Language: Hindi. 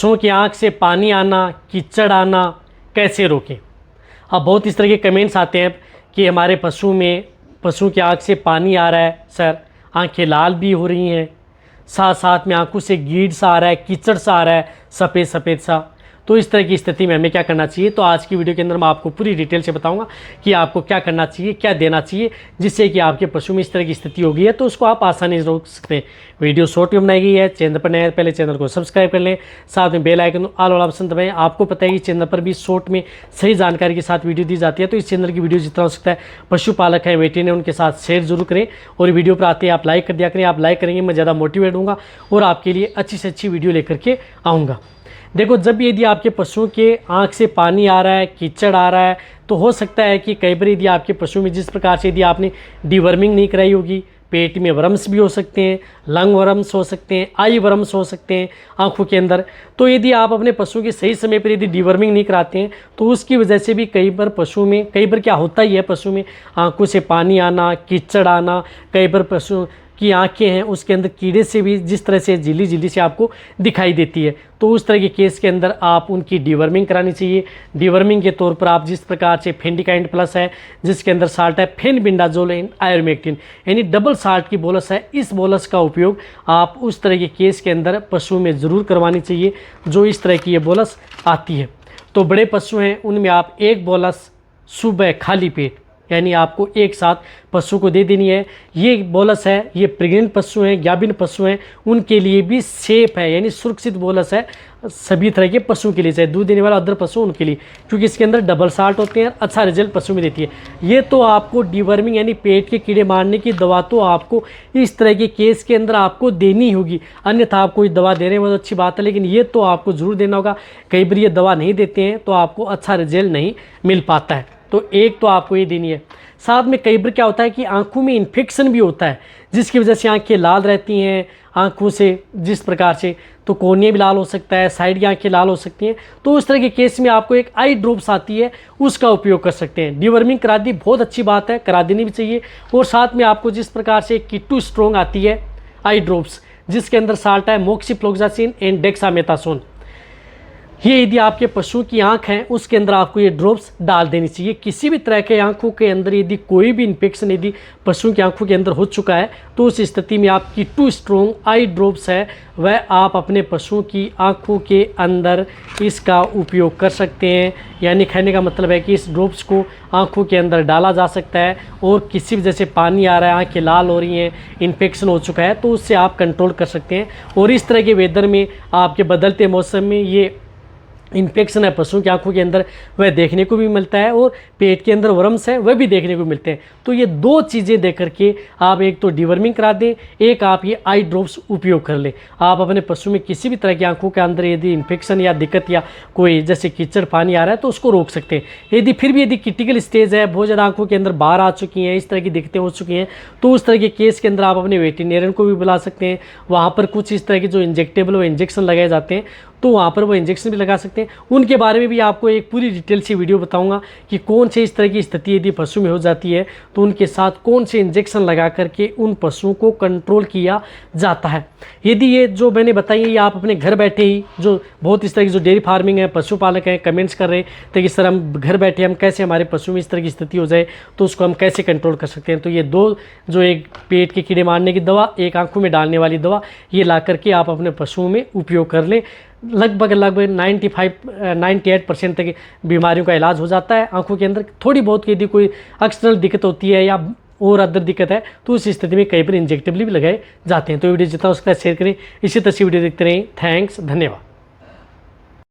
पशुओं की आंख से पानी आना, कीचड़ आना कैसे रोकें। अब बहुत इस तरह के कमेंट्स आते हैं कि हमारे पशुओं की आंख से पानी आ रहा है सर, आंखें लाल भी हो रही हैं, साथ साथ में आंखों से गीड सा आ रहा है, कीचड़ सा आ रहा है, सफ़ेद सफ़ेद सा। तो इस तरह की स्थिति में हमें क्या करना चाहिए। तो आज की वीडियो के अंदर मैं आपको पूरी डिटेल से बताऊंगा कि आपको क्या करना चाहिए, क्या देना चाहिए, जिससे कि आपके पशु में इस तरह की स्थिति हो गई है तो उसको आप आसानी से रोक सकते हैं। वीडियो शॉर्ट में बनाई गई है। चैनल पर नए हैं पहले चैनल को सब्सक्राइब कर लें, साथ में बेल आइकन ऑल वाला ऑप्शन दबाएं। आपको पता है कि चैनल पर भी शॉर्ट में सही जानकारी के साथ वीडियो दी जाती है। तो इस चैनल की वीडियो जितना हो सकता है पशुपालक हैं, वेटेरियन, उनके साथ शेयर जरूर करें। और वीडियो पर आते हैं आप लाइक कर दिया करें। आप लाइक करेंगे मैं ज़्यादा मोटिवेट होऊंगा और आपके लिए अच्छी से अच्छी वीडियो लेकर के आऊँगा। देखो, जब यदि आपके पशुओं के आंख से पानी आ रहा है, कीचड़ आ रहा है, तो हो सकता है कि कई बार यदि आपके पशु में जिस प्रकार से यदि आपने डीवर्मिंग नहीं कराई होगी, पेट में वर्म्स भी हो सकते हैं, लंग वर्म्स हो सकते हैं, आई वर्म्स हो सकते हैं आंखों के अंदर। तो यदि आप अपने पशु के सही समय पर यदि डीवर्मिंग नहीं कराते हैं तो उसकी वजह से भी कई बार क्या होता ही है, पशु में आंखों से पानी आना, कीचड़ आना, कई बार पशु की आंखें हैं उसके अंदर कीड़े से भी जिस तरह से झिल्ली झिल्ली से आपको दिखाई देती है। तो उस तरह के केस के अंदर आप उनकी डीवर्मिंग करानी चाहिए। डीवर्मिंग के तौर पर आप जिस प्रकार से फेंडिकाइंड प्लस है जिसके अंदर साल्ट है फेनबिंडाजोल एंड आयोमेक्टिन, यानी डबल साल्ट की बोलस है, इस बोलस का उपयोग आप उस तरह के केस के अंदर पशु में ज़रूर करवानी चाहिए जो इस तरह की ये बोलस आती है। तो बड़े पशु हैं उनमें आप एक बोलस सुबह खाली पेट यानी आपको एक साथ पशु को दे देनी है। ये बोलस है, ये प्रेग्नेंट पशु हैं, गाभिन पशु हैं, उनके लिए भी सेफ है, यानी सुरक्षित बोलस है सभी तरह के पशुओं के लिए, चाहे दूध देने वाला अदर पशु उनके लिए, क्योंकि इसके अंदर डबल साल्ट होते हैं, अच्छा रिजल्ट पशु में देती है। ये तो आपको डीवर्मिंग यानी पेट के कीड़े मारने की दवा तो आपको इस तरह के केस के अंदर आपको देनी होगी, अन्यथा आप कोई दवा दे रहे हैं बहुत अच्छी बात है, लेकिन ये तो आपको ज़रूर देना होगा। कई बार ये दवा नहीं देते हैं तो आपको अच्छा रिजल्ट नहीं मिल पाता है, तो एक तो आपको ये देनी है। साथ में कई बार क्या होता है कि आंखों में इन्फेक्शन भी होता है जिसकी वजह से आंखें लाल रहती हैं आंखों से, जिस प्रकार से तो कोर्निया भी लाल हो सकता है, साइड की आंखें लाल हो सकती हैं। तो उस तरह के केस में आपको एक आई ड्रॉप्स आती है, उसका उपयोग कर सकते हैं। डीवर्मिंग करा दी बहुत अच्छी बात है, करा देनी भी चाहिए। और साथ में आपको जिस प्रकार से किट्टू स्ट्रॉन्ग आती है आई ड्रॉप्स जिसके अंदर साल्ट है मोक्सीफ्लोक्सासिन एंड डेक्सामेथासोन, ये यदि आपके पशु की आंख है उसके अंदर आपको ये ड्रॉप्स डाल देनी चाहिए। किसी भी तरह के आंखों के अंदर यदि कोई भी इन्फेक्शन यदि पशु की आंखों के अंदर हो चुका है तो उस स्थिति में आप किट्टू स्ट्रॉन्ग आई ड्रॉप्स है वह आप अपने पशु की आंखों के अंदर इसका उपयोग कर सकते हैं। यानी कहने का मतलब है कि इस ड्रॉप्स को आंखों के अंदर डाला जा सकता है और किसी वजह से पानी आ रहा है, आंखें लाल हो रही हैं, इन्फेक्शन हो चुका है, तो उससे आप कंट्रोल कर सकते हैं। और इस तरह के वेदर में आपके बदलते मौसम में ये इन्फेक्शन है पशुओं की आंखों के अंदर वह देखने को भी मिलता है और पेट के अंदर वर्म्स है वह भी देखने को मिलते हैं। तो ये दो चीज़ें देख करके आप एक तो डीवर्मिंग करा दें, एक आप ये आई ड्रॉप्स उपयोग कर लें। आप अपने पशु में किसी भी तरह की आंखों के अंदर यदि इन्फेक्शन या दिक्कत या कोई जैसे कीचड़ पानी आ रहा है तो उसको रोक सकते हैं। यदि फिर भी यदि क्रिटिकल स्टेज है, बहुत ज़्यादा आंखों के अंदर बाहर आ चुकी हैं, इस तरह की दिक्कतें हो चुकी हैं, तो उस तरह के केस के अंदर आप अपने वेटेरियन को भी बुला सकते हैं। वहाँ पर कुछ इस तरह के जो इंजेक्टेबल वो इंजेक्शन लगाए जाते हैं तो वहाँ पर वो इंजेक्शन भी लगा सकते हैं। उनके बारे में भी आपको एक पूरी डिटेल से वीडियो बताऊंगा कि कौन से इस तरह की स्थिति यदि पशु में हो जाती है तो उनके साथ कौन से इंजेक्शन लगा करके उन पशुओं को कंट्रोल किया जाता है। यदि ये जो मैंने बताई है ये आप अपने घर बैठे ही, जो बहुत इस तरह की जो डेयरी फार्मिंग है, पशुपालक हैं, कमेंट्स कर रहे हैं तो इस तरह हम घर बैठे हम कैसे हमारे पशु में इस तरह की स्थिति हो जाए तो उसको हम कैसे कंट्रोल कर सकते हैं। तो ये दो जो एक पेट के कीड़े मारने की दवा, एक आंखों में डालने वाली दवा, ये ला करके आप अपने पशुओं में उपयोग कर लें। लगभग 98% तक बीमारियों का इलाज हो जाता है आंखों के अंदर। थोड़ी बहुत यदि कोई एक्सटर्नल दिक्कत होती है या और अदर दिक्कत है तो उस स्थिति में कई बार इंजेक्टेबल भी लगाए जाते हैं। तो वीडियो जितना हो सकता है शेयर करें। इसी तरह से वीडियो देखते रहें। थैंक्स, धन्यवाद।